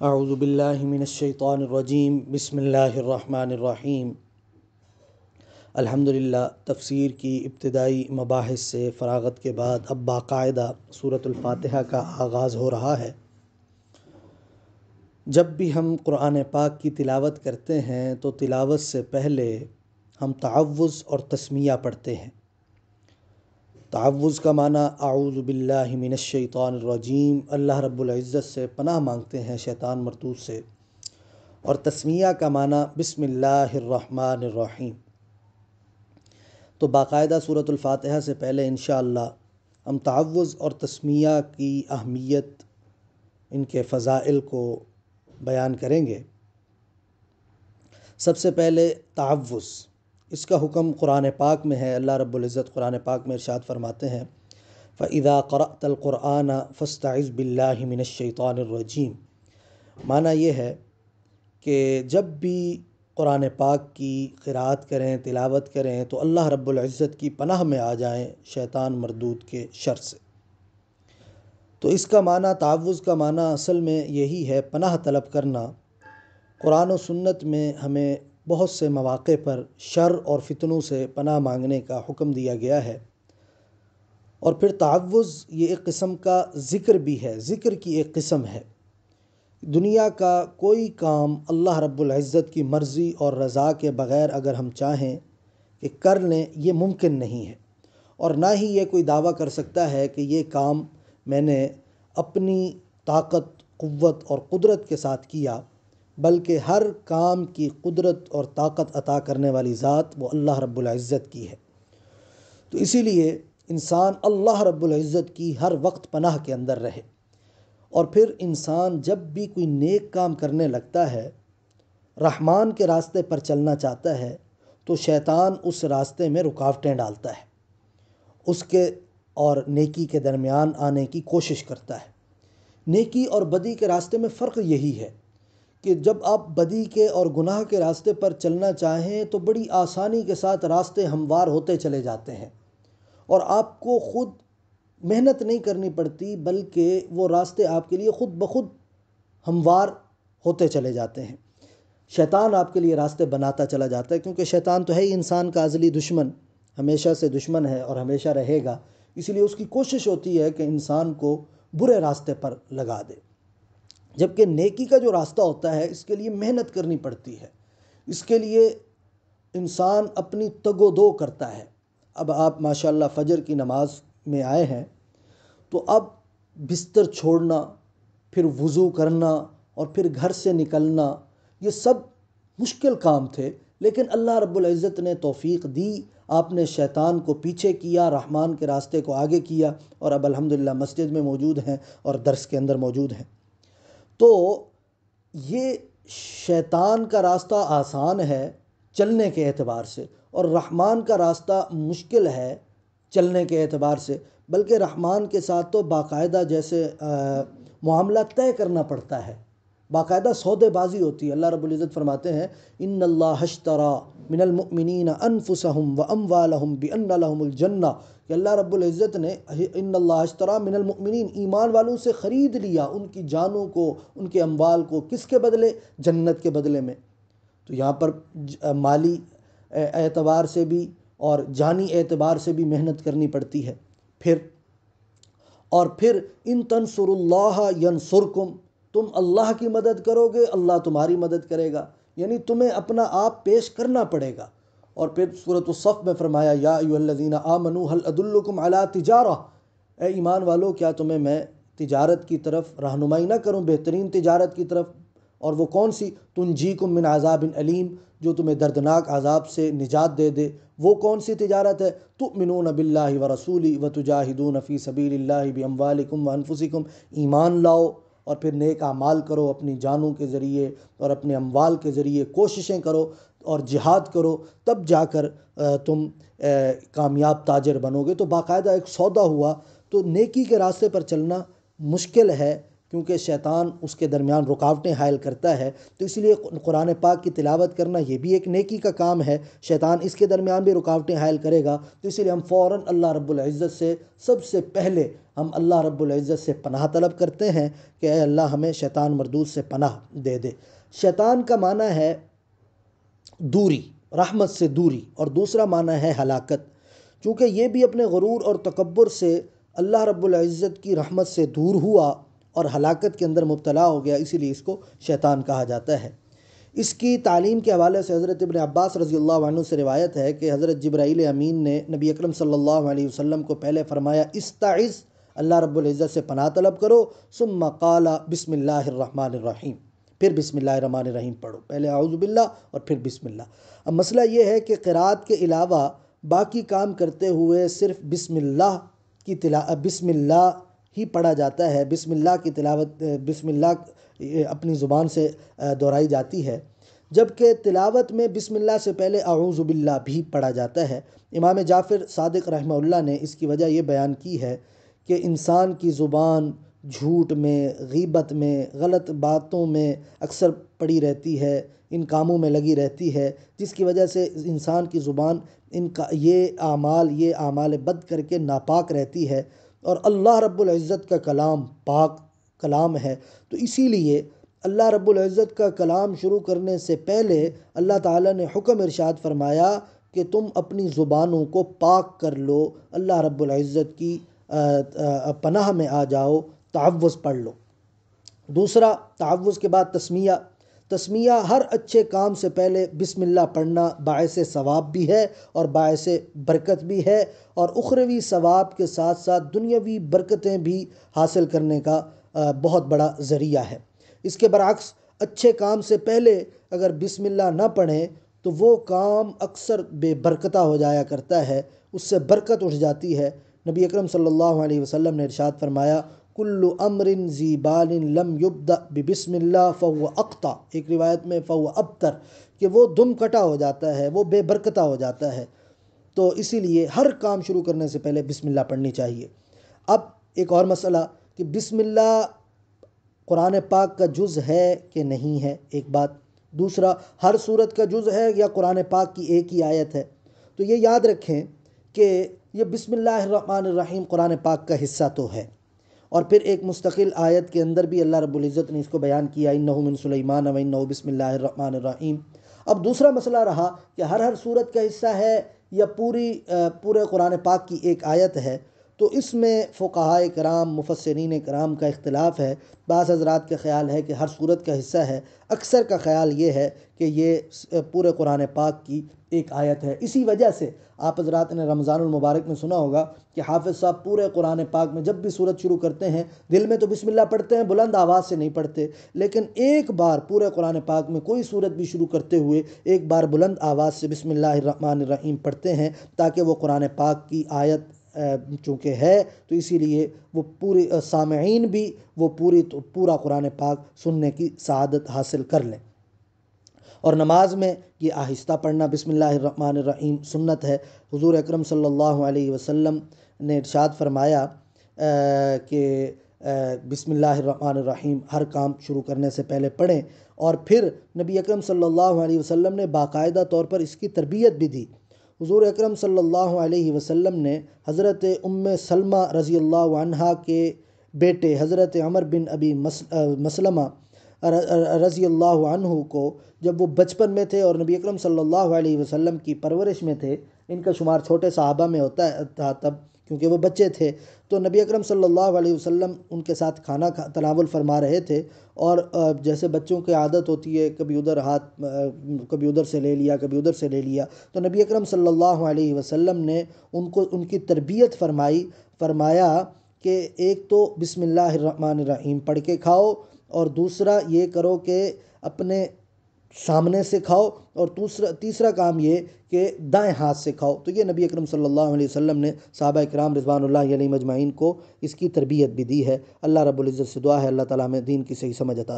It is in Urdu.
اعوذ باللہ من الشیطان الرجیم بسم اللہ الرحمن الرحیم۔ الحمدللہ تفسیر کی ابتدائی مباحث سے فراغت کے بعد اب باقاعدہ سورۃ الفاتحہ کا آغاز ہو رہا ہے۔ جب بھی ہم قرآن پاک کی تلاوت کرتے ہیں تو تلاوت سے پہلے ہم تعوذ اور تسمیہ پڑھتے ہیں۔ تعوذ کا معنی اعوذ باللہ من الشیطان الرجیم، اللہ رب العزت سے پناہ مانگتے ہیں شیطان مردود سے، اور تسمیہ کا معنی بسم اللہ الرحمن الرحیم۔ تو باقاعدہ سورۃ الفاتحہ سے پہلے انشاءاللہ ہم تعوذ اور تسمیہ کی اہمیت، ان کے فضائل کو بیان کریں گے۔ سب سے پہلے تعوذ، اس کا حکم قرآن پاک میں ہے۔ اللہ رب العزت قرآن پاک میں ارشاد فرماتے ہیں فَإِذَا قَرَأْتَ الْقُرْآنَ فَاسْتَعِذْ بِاللَّهِ مِنَ الشَّيْطَانِ الرَّجِيمِ۔ معنی یہ ہے کہ جب بھی قرآن پاک کی قراءت کریں، تلاوت کریں تو اللہ رب العزت کی پناہ میں آ جائیں شیطان مردود کے شر سے۔ تو اس کا معنی، تعوذ کا معنی اصل میں یہی ہے، پناہ طلب کرنا۔ قرآن و سنت میں ہمیں بہت سے مواقع پر شر اور فتنوں سے پناہ مانگنے کا حکم دیا گیا ہے۔ اور پھر تعوذ یہ ایک قسم کا ذکر بھی ہے، ذکر کی ایک قسم ہے۔ دنیا کا کوئی کام اللہ رب العزت کی مرضی اور رضا کے بغیر اگر ہم چاہیں کہ کر لیں، یہ ممکن نہیں ہے، اور نہ ہی یہ کوئی دعویٰ کر سکتا ہے کہ یہ کام میں نے اپنی طاقت، قوت اور قدرت کے ساتھ کیا، بلکہ ہر کام کی قدرت اور طاقت عطا کرنے والی ذات وہ اللہ رب العزت کی ہے۔ تو اسی لیے انسان اللہ رب العزت کی ہر وقت پناہ کے اندر رہے۔ اور پھر انسان جب بھی کوئی نیک کام کرنے لگتا ہے، رحمان کے راستے پر چلنا چاہتا ہے، تو شیطان اس راستے میں رکاوٹیں ڈالتا ہے، اس کے اور نیکی کے درمیان آنے کی کوشش کرتا ہے۔ نیکی اور بدی کے راستے میں فرق یہی ہے کہ جب آپ بدی کے اور گناہ کے راستے پر چلنا چاہیں تو بڑی آسانی کے ساتھ راستے ہموار ہوتے چلے جاتے ہیں، اور آپ کو خود محنت نہیں کرنی پڑتی، بلکہ وہ راستے آپ کے لیے خود بخود ہموار ہوتے چلے جاتے ہیں۔ شیطان آپ کے لیے راستے بناتا چلا جاتا ہے، کیونکہ شیطان تو ہے ہی انسان کا ازلی دشمن، ہمیشہ سے دشمن ہے اور ہمیشہ رہے گا۔ اسی لیے اس کی کوشش ہوتی ہے کہ انسان کو برے راستے پر لگا دے۔ جبکہ نیکی کا جو راستہ ہوتا ہے، اس کے لیے محنت کرنی پڑتی ہے، اس کے لیے انسان اپنی تگ و دو کرتا ہے۔ اب آپ ماشاءاللہ فجر کی نماز میں آئے ہیں، تو اب بستر چھوڑنا، پھر وضو کرنا اور پھر گھر سے نکلنا، یہ سب مشکل کام تھے، لیکن اللہ رب العزت نے توفیق دی، آپ نے شیطان کو پیچھے کیا، رحمان کے راستے کو آگے کیا، اور اب الحمدللہ مسجد میں موجود ہیں اور درس کے اندر موجود ہیں۔ تو یہ شیطان کا راستہ آسان ہے چلنے کے اعتبار سے، اور رحمان کا راستہ مشکل ہے چلنے کے اعتبار سے، بلکہ رحمان کے ساتھ تو باقاعدہ جیسے معاملہ طے کرنا پڑتا ہے، باقاعدہ سودے بازی ہوتی ہے۔ اللہ رب العزت فرماتے ہیں ان اللہ اشتری من المؤمنین انفسهم واموالهم بان لهم الجنہ، کہ اللہ رب العزت نے ان اللہ اشتری من المؤمنین، ایمان والوں سے خرید لیا ان کی جانوں کو، ان کے اموال کو، کس کے بدلے؟ جنت کے بدلے میں۔ تو یہاں پر مالی اعتبار سے بھی اور جانی اعتبار سے بھی محنت کرنی پڑتی ہے۔ پھر ان تنصر اللہ ینصرکم، تم اللہ کی مدد کرو گے، اللہ تمہاری مدد کرے گا، یعنی تمہیں اپنا آپ پیش کرنا پڑے گا۔ اور پھر سورۃ الصف میں فرمایا یا ایھا الذین آمنوا هل ادلکم علی تجارہ، اے ایمان والو کیا تمہیں میں تجارت کی طرف رہنمائی نہ کروں، بہترین تجارت کی طرف؟ اور وہ کون سی؟ تنجیکم من عذاب علیم، جو تمہیں دردناک عذاب سے نجات دے دے۔ وہ کون سی تجارت ہے؟ تؤمنون باللہ ورسولہ وتجاہدون فی سبیل اللہ باموالکم وانفسکم، ایمان لاؤ اور پھر نیک اعمال کرو، اپنی جانوں کے ذریعے اور اپنے اموال کے ذریعے کوششیں کرو اور جہاد کرو، تب جا کر تم کامیاب تاجر بنو گے۔ تو باقاعدہ ایک سودا ہوا۔ تو نیکی کے راستے پر چلنا مشکل ہے، کیونکہ شیطان اس کے درمیان رکاوٹیں حائل کرتا ہے، تو اس لیے قرآن پاک کی تلاوت کرنا یہ بھی ایک نیکی کا کام ہے۔ شیطان اس کے درمیان بھی رکاوٹیں حائل کرے گا، تو اس لیے ہم فوراً اللہ رب العزت سے سب سے پہلے ہم اللہ رب العزت سے پناہ طلب کرتے ہیں کہ اے اللہ ہمیں شیطان مردود سے پناہ دے دے۔ شیطان کا معنی ہے دوری، رحمت سے دوری، اور دوسرا معنی ہے ہلاکت۔ چونکہ یہ بھی اپنے غرور اور تکبر سے اللہ رب العزت کی رحمت سے دور ہوا اور ہلاکت کے اندر مبتلا ہو گیا، اسی لیے اس کو شیطان کہا جاتا ہے۔ اس کی تعلیم کے حوالے سے حضرت ابن عباس رضی اللہ عنہ سے روایت ہے کہ حضرت جبرائیل امین نے نبی اکرم صلی اللہ علیہ وسلم کو پہلے فرمایا استعذ، اللہ رب العزت سے پناہ طلب کرو، ثم قال بسم اللہ الرحمن الرحیم، پھر بسم اللہ الرحمن الرحیم پڑھو، پہلے اعوذ باللہ اور پھر بسم اللہ۔ اب مسئلہ یہ ہے کہ قرات کے علاوہ باقی کام کرتے ہوئے صرف بسم اللہ ہی پڑھا جاتا ہے، بسم اللہ کی تلاوت، بسم اللہ اپنی زبان سے دہرائی جاتی ہے، جبکہ تلاوت میں بسم اللہ سے پہلے اعوذ باللہ بھی پڑھا جاتا ہے۔ امام جعفر صادق رحمہ اللہ نے اس کی وجہ یہ بیان کی ہے کہ انسان کی زبان جھوٹ میں، غیبت میں، غلط باتوں میں اکثر پڑی رہتی ہے، ان کاموں میں لگی رہتی ہے، جس کی وجہ سے انسان کی زبان یہ اعمال بد کر کے ناپاک رہتی ہے، اور اللہ رب العزت کا کلام پاک کلام ہے، تو اسی لیے اللہ رب العزت کا کلام شروع کرنے سے پہلے اللہ تعالیٰ نے حکم ارشاد فرمایا کہ تم اپنی زبانوں کو پاک کر لو، اللہ رب العزت کی پناہ میں آ جاؤ، تعوذ پڑھ لو۔ دوسرا، تعوذ کے بعد تسمیہ ہر اچھے کام سے پہلے بسم اللہ پڑھنا باعث ثواب بھی ہے اور باعث برکت بھی ہے، اور اخروی ثواب کے ساتھ ساتھ دنیاوی برکتیں بھی حاصل کرنے کا بہت بڑا ذریعہ ہے۔ اس کے برعکس اچھے کام سے پہلے اگر بسم اللہ نہ پڑھیں تو وہ کام اکثر بے برکتہ ہو جایا کرتا ہے، اس سے برکت اٹھ جاتی ہے۔ نبی اکرم صلی اللہ علیہ وسلم نے ارشاد فرمایا کل امر ذی بال لم یبدأ ببسم اللہ فهو اقطع، ایک روایت میں فهو ابتر، کہ وہ دم کٹا ہو جاتا ہے، وہ بے برکتہ ہو جاتا ہے۔ تو اسی لیے ہر کام شروع کرنے سے پہلے بسم اللہ پڑھنی چاہیے۔ اب ایک اور مسئلہ کہ بسم اللہ قرآن پاک کا جز ہے کہ نہیں ہے، ایک بات۔ دوسرا، ہر سورت کا جز ہے یا قرآن پاک کی ایک ہی آیت ہے؟ تو یہ یاد رکھیں کہ یہ بسم اللہ الرحمن الرحیم قرآن پاک کا حصہ تو ہے، اور پھر ایک مستقل آیت کے اندر بھی اللہ رب العزت نے اس کو بیان کیا انہ من سلیمان و انہ بسم اللہ الرحمن الرحیم۔ اب دوسرا مسئلہ رہا کہ ہر سورت کا حصہ ہے یا پورے قرآن پاک کی ایک آیت ہے، تو اس میں فقہائے کرام، مفسرین کرام کا اختلاف ہے۔ بعض حضرات کا خیال ہے کہ ہر سورت کا حصہ ہے، اکثر کا خیال یہ ہے کہ یہ پورے قرآن پاک کی ایک آیت ہے۔ اسی وجہ سے آپ حضرات نے رمضان المبارک میں سنا ہوگا کہ حافظ صاحب پورے قرآن پاک میں جب بھی سورت شروع کرتے ہیں دل میں تو بسم اللہ پڑھتے ہیں، بلند آواز سے نہیں پڑھتے، لیکن ایک بار پورے قرآن پاک میں کوئی سورت بھی شروع کرتے ہوئے ایک بار بلند آواز سے بسم اللہ الرحمن الرحیم پڑھتے ہیں، تاکہ وہ قرآن پاک کی آیت چونکہ ہے تو اسی لیے وہ پورے سامعین بھی وہ پورا قرآن پاک سننے کی سعادت حاصل کر لیں۔ اور نماز میں یہ آہستہ پڑھنا بسم اللہ الرحمن الرحیم سنت ہے۔ حضور اکرم صلی اللہ علیہ وسلم نے ارشاد فرمایا کہ بسم اللہ الرحمن الرحیم ہر کام شروع کرنے سے پہلے پڑھیں، اور پھر نبی اکرم صلی اللہ علیہ وسلم نے باقاعدہ طور پر اس کی تربیت بھی دی۔ حضور اکرم صلی اللہ علیہ وسلم نے حضرت ام سلمہ رضی اللہ عنہا کے بیٹے حضرت عمر بن ابی مسلمہ رضی اللہ عنہ کو جب وہ بچپن میں تھے اور نبی اکرم صلی اللہ علیہ وسلم کی پرورش میں تھے، ان کا شمار چھوٹے صحابہ میں ہوتا تھا تب کیونکہ وہ بچے تھے، تو نبی اکرم صلی اللہ علیہ وسلم ان کے ساتھ کھانا تناول فرما رہے تھے، اور جیسے بچوں کی عادت ہوتی ہے کبھی ادھر ہاتھ کبھی ادھر سے لے لیا کبھی ادھر سے لے لیا، تو نبی اکرم صلی اللہ علیہ وسلم نے ان کی تربیت فرمایا کہ ایک تو بسم اللہ الرحمن الرحیم پڑھ کے کھاؤ، اور دوسرا یہ کرو کہ اپنے سامنے سے کھاؤ، اور تیسرا کام یہ کہ دائیں ہاتھ سے کھاؤ۔ تو یہ نبی اکرم صلی اللہ علیہ وسلم نے صحابہ کرام رضوان اللہ علیہم اجمعین کو اس کی تربیت بھی دی ہے۔ اللہ رب العزت سے دعا ہے اللہ تعالیٰ ہمیں دین کی صحیح سمجھ عطا